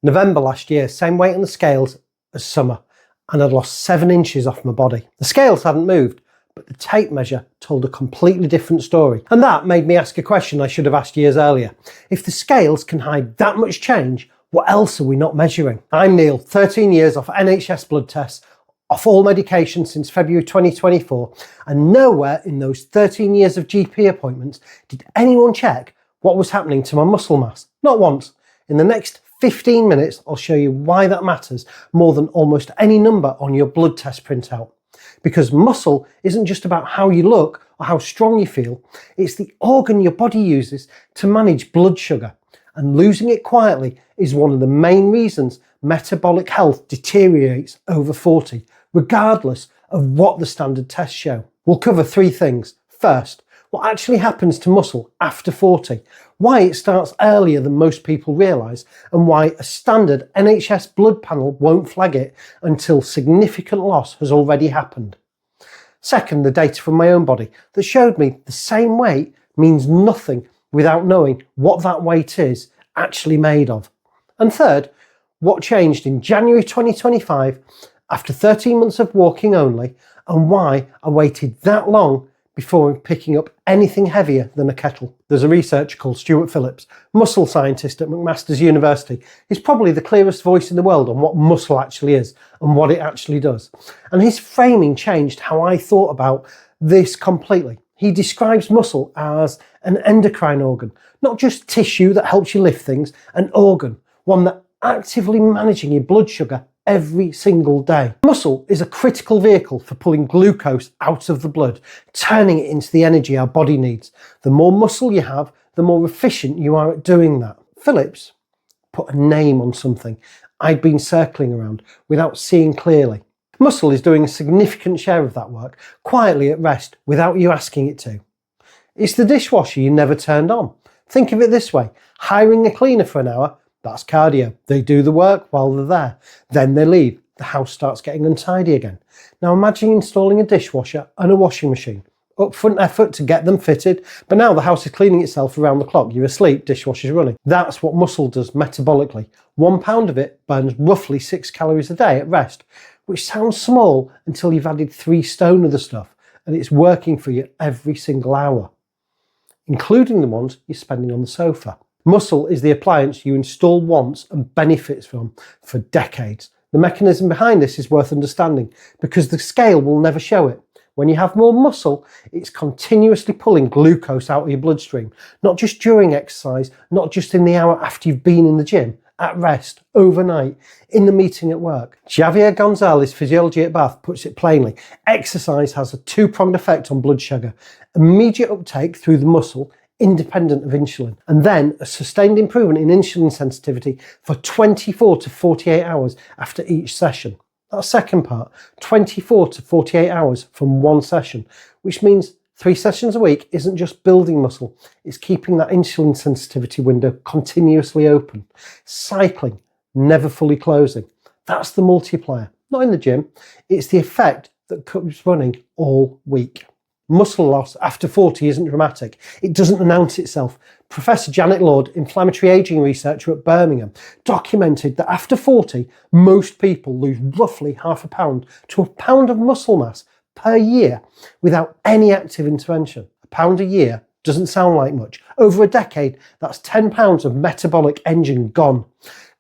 November last year, same weight on the scales as summer, and I'd lost 7 inches off my body. The scales hadn't moved, but the tape measure told a completely different story. And that made me ask a question I should have asked years earlier. If the scales can hide that much change, what else are we not measuring? I'm Neil, 13 years off NHS blood tests, off all medication since February 2024, and nowhere in those 13 years of GP appointments did anyone check what was happening to my muscle mass. Not once. In the next 15 minutes, I'll show you why that matters more than almost any number on your blood test printout. Because muscle isn't just about how you look or how strong you feel, it's the organ your body uses to manage blood sugar. And losing it quietly is one of the main reasons metabolic health deteriorates over 40, regardless of what the standard tests show. We'll cover 3 things. First, what actually happens to muscle after 40, why it starts earlier than most people realise, and why a standard NHS blood panel won't flag it until significant loss has already happened. Second, the data from my own body that showed me the same weight means nothing without knowing what that weight is actually made of. And third, what changed in January 2025 after 13 months of walking only, and why I waited that long before picking up anything heavier than a kettle. There's a researcher called Stuart Phillips, muscle scientist at McMaster's University. He's probably the clearest voice in the world on what muscle actually is and what it actually does. And his framing changed how I thought about this completely. He describes muscle as an endocrine organ, not just tissue that helps you lift things, an organ, one that actively managing your blood sugar every single day. Muscle is a critical vehicle for pulling glucose out of the blood, turning it into the energy our body needs. The more muscle you have, the more efficient you are at doing that. Phillips put a name on something I'd been circling around without seeing clearly. Muscle is doing a significant share of that work, quietly at rest, without you asking it to. It's the dishwasher you never turned on. Think of it this way, hiring a cleaner for an hour, that's cardio. They do the work while they're there. Then they leave. The house starts getting untidy again. Now imagine installing a dishwasher and a washing machine. Upfront effort to get them fitted, but now the house is cleaning itself around the clock. You're asleep, dishwasher's running. That's what muscle does metabolically. 1 pound of it burns roughly 6 calories a day at rest, which sounds small until you've added 3 stone of the stuff and it's working for you every single hour, including the ones you're spending on the sofa. Muscle is the appliance you install once and benefits from for decades. The mechanism behind this is worth understanding because the scale will never show it. When you have more muscle, it's continuously pulling glucose out of your bloodstream, not just during exercise, not just in the hour after you've been in the gym, at rest, overnight, in the meeting at work. Javier Gonzalez, Physiology at Bath, puts it plainly. Exercise has a 2-pronged effect on blood sugar. Immediate uptake through the muscle, independent of insulin, and then a sustained improvement in insulin sensitivity for 24 to 48 hours after each session. That second part, 24 to 48 hours from one session, which means 3 sessions a week isn't just building muscle, it's keeping that insulin sensitivity window continuously open. Cycling, never fully closing. That's the multiplier. Not in the gym, it's the effect that keeps running all week. Muscle loss after 40 isn't dramatic. It doesn't announce itself. Professor Janet Lord, inflammatory aging researcher at Birmingham, documented that after 40, most people lose roughly ½ pound to £1 pound of muscle mass per year without any active intervention. £1 pound a year doesn't sound like much. Over a decade, that's 10 pounds of metabolic engine gone,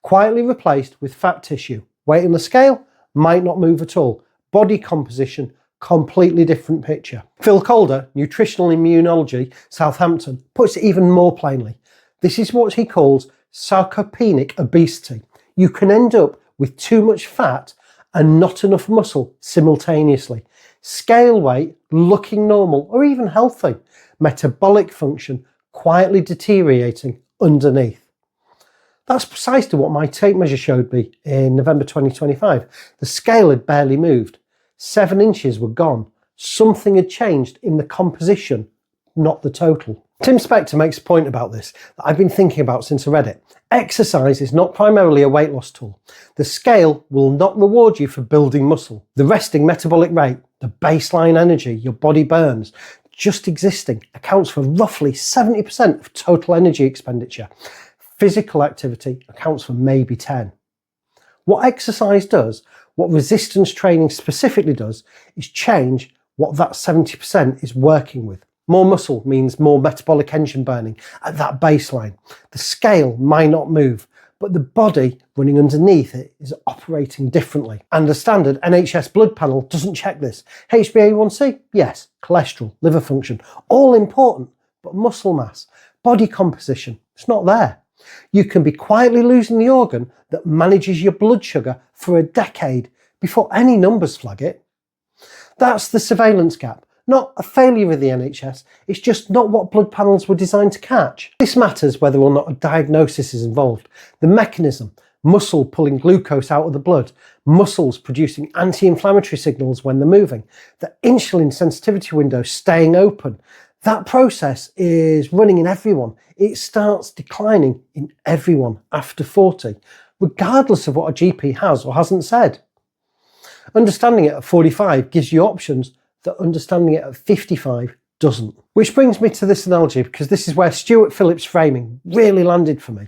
quietly replaced with fat tissue. Weight on the scale might not move at all. Body composition, completely different picture. Phil Calder, Nutritional Immunology, Southampton, puts it even more plainly. This is what he calls sarcopenic obesity. You can end up with too much fat and not enough muscle simultaneously. Scale weight looking normal or even healthy. Metabolic function quietly deteriorating underneath. That's precisely what my tape measure showed me in November 2025. The scale had barely moved. 7 inches were gone. Something had changed in the composition, not the total. Tim Spector makes a point about this that I've been thinking about since I read it. Exercise is not primarily a weight loss tool. The scale will not reward you for building muscle. The resting metabolic rate, the baseline energy your body burns, just existing accounts for roughly 70% of total energy expenditure. Physical activity accounts for maybe 10. What exercise does, what resistance training specifically does, is change what that 70% is working with. More muscle means more metabolic engine burning at that baseline. The scale might not move, but the body running underneath it is operating differently. And the standard NHS blood panel doesn't check this. HbA1c, yes. Cholesterol, liver function, all important, but muscle mass, body composition, it's not there. You can be quietly losing the organ that manages your blood sugar for a decade before any numbers flag it. That's the surveillance gap. Not a failure of the NHS, it's just not what blood panels were designed to catch. This matters whether or not a diagnosis is involved. The mechanism, muscle pulling glucose out of the blood, muscles producing anti-inflammatory signals when they're moving, the insulin sensitivity window staying open. That process is running in everyone. It starts declining in everyone after 40, regardless of what a GP has or hasn't said. Understanding it at 45 gives you options that understanding it at 55 doesn't. Which brings me to this analogy, because this is where Stuart Phillips' framing really landed for me.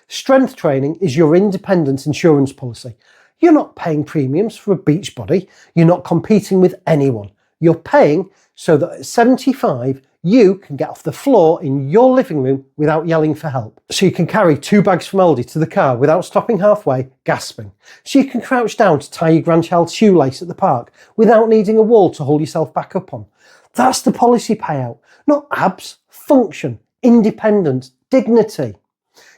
Strength training is your independent insurance policy. You're not paying premiums for a beach body. You're not competing with anyone. You're paying so that at 75, you can get off the floor in your living room without yelling for help. So you can carry 2 bags from Aldi to the car without stopping halfway, gasping. So you can crouch down to tie your grandchild's shoelace at the park without needing a wall to hold yourself back up on. That's the policy payout, not abs, function, independence, dignity.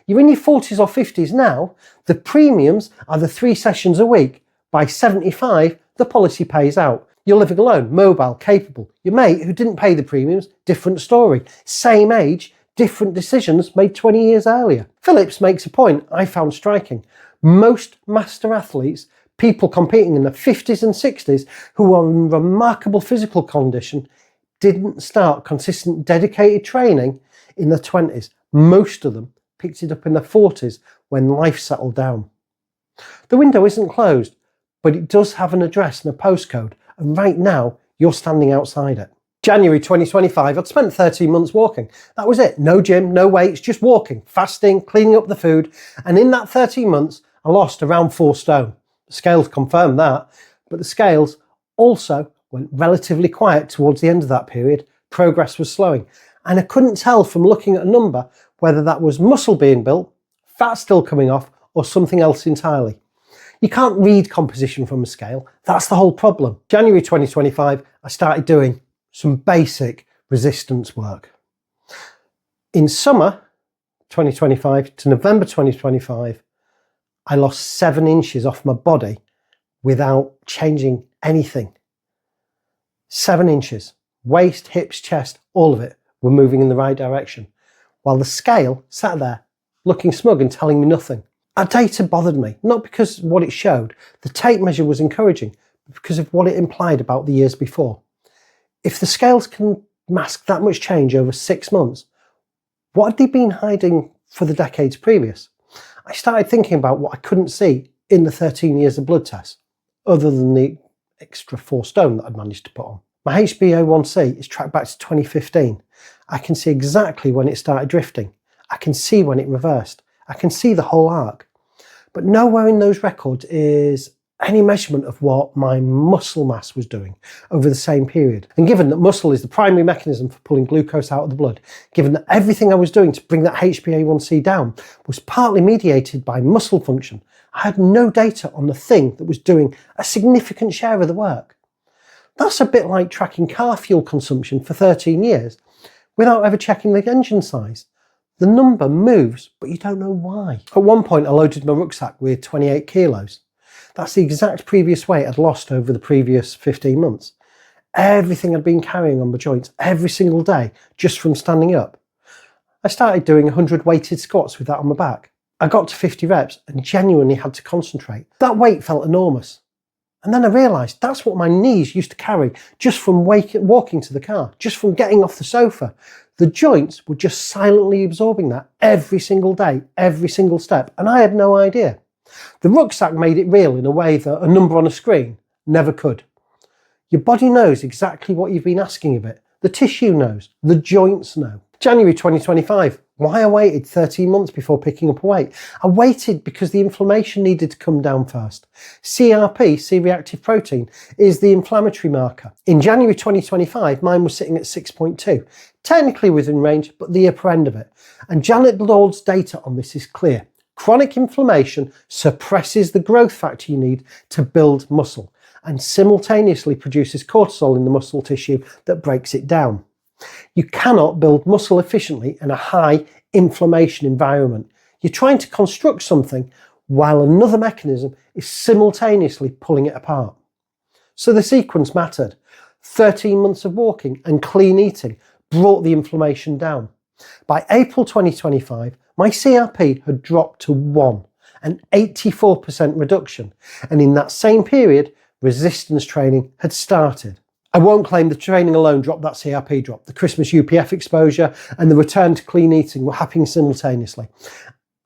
You're in your 40s or 50s now, the premiums are the 3 sessions a week. By 75, the policy pays out. You're living alone, mobile, capable. Your mate who didn't pay the premiums, different story. Same age, different decisions made 20 years earlier. Phillips makes a point I found striking. Most master athletes, people competing in the 50s and 60s who are in remarkable physical condition, didn't start consistent dedicated training in their 20s. Most of them picked it up in their 40s when life settled down. The window isn't closed, but it does have an address and a postcode. And right now, you're standing outside it. January 2025, I'd spent 13 months walking. That was it. No gym, no weights, just walking, fasting, cleaning up the food. And in that 13 months, I lost around 4 stone. The scales confirmed that, but the scales also went relatively quiet towards the end of that period. Progress was slowing. And I couldn't tell from looking at a number whether that was muscle being built, fat still coming off, or something else entirely. You can't read composition from a scale. That's the whole problem. January 2025, I started doing some basic resistance work. In summer 2025 to November 2025, I lost 7 inches off my body without changing anything. 7 inches. Waist, hips, chest, all of it were moving in the right direction, while the scale sat there looking smug and telling me nothing. Our data bothered me, not because of what it showed. The tape measure was encouraging, but because of what it implied about the years before. If the scales can mask that much change over 6 months, what had they been hiding for the decades previous? I started thinking about what I couldn't see in the 13 years of blood tests, other than the extra 4 stone that I'd managed to put on. My HbA1c is tracked back to 2015. I can see exactly when it started drifting. I can see when it reversed. I can see the whole arc. But nowhere in those records is any measurement of what my muscle mass was doing over the same period. And given that muscle is the primary mechanism for pulling glucose out of the blood, given that everything I was doing to bring that HbA1c down was partly mediated by muscle function, I had no data on the thing that was doing a significant share of the work. That's a bit like tracking car fuel consumption for 13 years without ever checking the engine size. The number moves, but you don't know why. At one point, I loaded my rucksack with 28 kilos. That's the exact previous weight I'd lost over the previous 15 months. Everything I'd been carrying on my joints every single day, just from standing up. I started doing 100 weighted squats with that on my back. I got to 50 reps and genuinely had to concentrate. That weight felt enormous. And then I realised that's what my knees used to carry just from walking to the car, just from getting off the sofa. The joints were just silently absorbing that every single day, every single step, and I had no idea. The rucksack made it real in a way that a number on a screen never could. Your body knows exactly what you've been asking of it. The tissue knows, the joints know. January 2025 Why I waited 13 months before picking up a weight? I waited because the inflammation needed to come down first. CRP, C-reactive protein, is the inflammatory marker. In January 2025, mine was sitting at 6.2, technically within range, but the upper end of it. And Janet Lord's data on this is clear. Chronic inflammation suppresses the growth factor you need to build muscle and simultaneously produces cortisol in the muscle tissue that breaks it down. You cannot build muscle efficiently in a high inflammation environment. You're trying to construct something while another mechanism is simultaneously pulling it apart. So the sequence mattered. 13 months of walking and clean eating brought the inflammation down. By April 2025, my CRP had dropped to 1, an 84% reduction. And in that same period, resistance training had started. I won't claim the training alone dropped that CRP drop. The Christmas UPF exposure and the return to clean eating were happening simultaneously.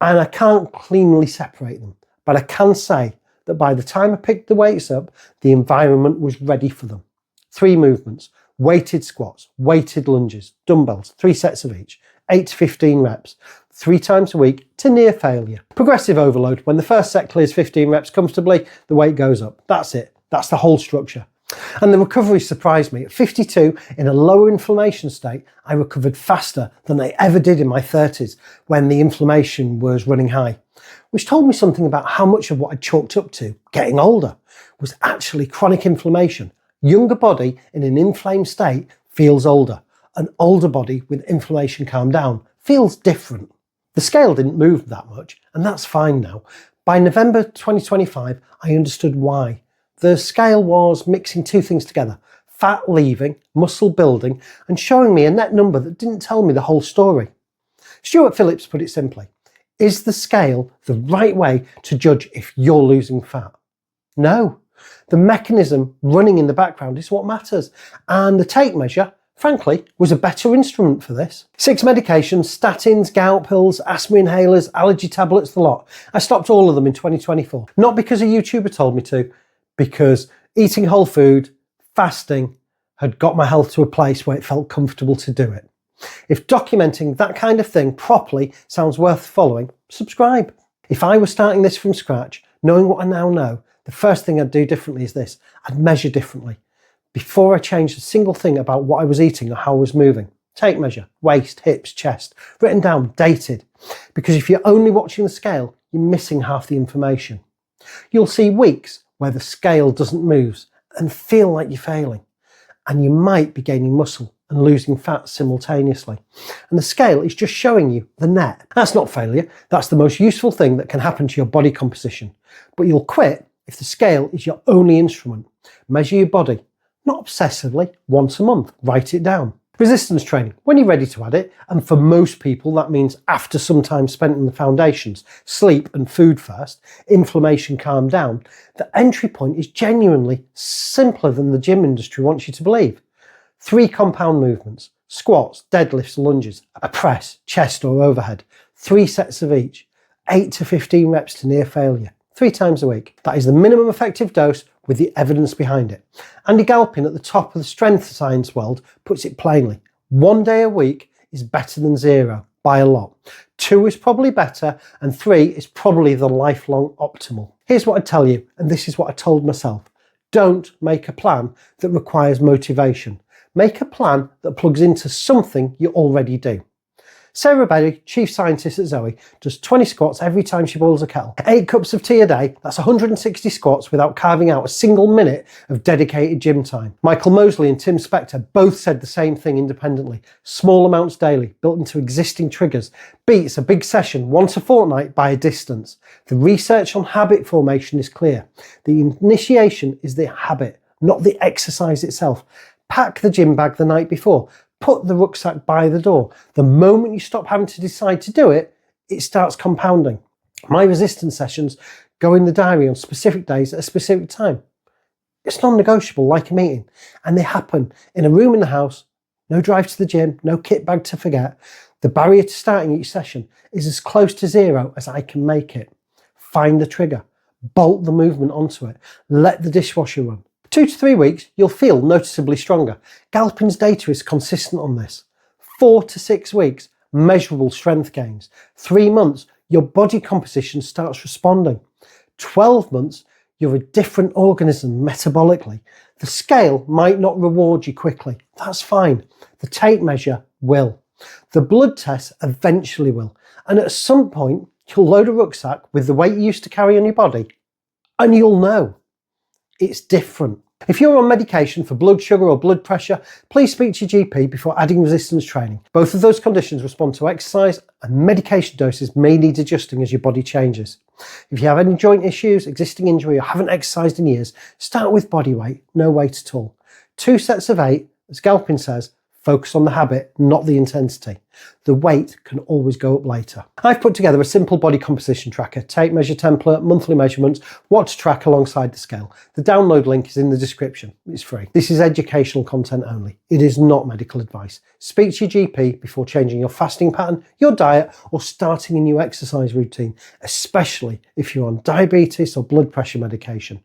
And I can't cleanly separate them, but I can say that by the time I picked the weights up, the environment was ready for them. 3 movements: weighted squats, weighted lunges, dumbbells, 3 sets of each, 8 to 15 reps, 3 times a week to near failure. Progressive overload: when the first set clears 15 reps comfortably, the weight goes up. That's it. That's the whole structure. And the recovery surprised me. At 52, in a lower inflammation state, I recovered faster than I ever did in my 30s when the inflammation was running high, which told me something about how much of what I chalked up to getting older was actually chronic inflammation. Younger body in an inflamed state feels older. An older body with inflammation calmed down feels different. The scale didn't move that much, and that's fine now. By November 2025, I understood why. The scale was mixing 2 things together: fat leaving, muscle building, and showing me a net number that didn't tell me the whole story. Stuart Phillips put it simply: is the scale the right way to judge if you're losing fat? No. The mechanism running in the background is what matters, and the tape measure, frankly, was a better instrument for this. 6 medications: statins, gout pills, asthma inhalers, allergy tablets, the lot. I stopped all of them in 2024. Not because a YouTuber told me to, because eating whole food, fasting, had got my health to a place where it felt comfortable to do it. If documenting that kind of thing properly sounds worth following, subscribe. If I was starting this from scratch, knowing what I now know, the first thing I'd do differently is this: I'd measure differently. Before I changed a single thing about what I was eating or how I was moving. Tape measure, waist, hips, chest, written down, dated. Because if you're only watching the scale, you're missing half the information. You'll see weeks where the scale doesn't move and feel like you're failing. And you might be gaining muscle and losing fat simultaneously. And the scale is just showing you the net. That's not failure. That's the most useful thing that can happen to your body composition. But you'll quit if the scale is your only instrument. Measure your body, not obsessively, once a month. Write it down. Resistance training, when you're ready to add it, and for most people that means after some time spent in the foundations, sleep and food first, inflammation calmed down, the entry point is genuinely simpler than the gym industry wants you to believe. 3 compound movements: squats, deadlifts, lunges, a press, chest or overhead, 3 sets of each, 8 to 15 reps to near failure, 3 times a week. That is the minimum effective dose with the evidence behind it. Andy Galpin at the top of the strength science world puts it plainly: 1 day a week is better than 0 by a lot. 2 is probably better, and 3 is probably the lifelong optimal. Here's what I tell you, and this is what I told myself: don't make a plan that requires motivation. Make a plan that plugs into something you already do. Sarah Berry, chief scientist at Zoe, does 20 squats every time she boils a kettle. 8 cups of tea a day, that's 160 squats without carving out a single minute of dedicated gym time. Michael Mosley and Tim Spector both said the same thing independently. Small amounts daily, built into existing triggers, beats a big session once a fortnight by a distance. The research on habit formation is clear. The initiation is the habit, not the exercise itself. Pack the gym bag the night before. Put the rucksack by the door. The moment you stop having to decide to do it, it starts compounding. My resistance sessions go in the diary on specific days at a specific time. It's non-negotiable, like a meeting, and they happen in a room in the house. No drive to the gym, no kit bag to forget. The barrier to starting each session is as close to 0 as I can make it. Find the trigger, bolt the movement onto it, let the dishwasher run. 2 to 3 weeks, you'll feel noticeably stronger. Galpin's data is consistent on this. 4 to 6 weeks, measurable strength gains. 3 months, your body composition starts responding. 12 months, you're a different organism metabolically. The scale might not reward you quickly. That's fine. The tape measure will. The blood test eventually will. And at some point, you'll load a rucksack with the weight you used to carry on your body, and you'll know it's different. If you're on medication for blood sugar or blood pressure, please speak to your GP before adding resistance training. Both of those conditions respond to exercise, and medication doses may need adjusting as your body changes. If you have any joint issues, existing injury, or haven't exercised in years, start with body weight, no weight at all. 2 sets of 8, as Galpin says, focus on the habit, not the intensity. The weight can always go up later. I've put together a simple body composition tracker, tape measure template, monthly measurements, what to track alongside the scale. The download link is in the description. It's free. This is educational content only. It is not medical advice. Speak to your GP before changing your fasting pattern, your diet, or starting a new exercise routine, especially if you're on diabetes or blood pressure medication.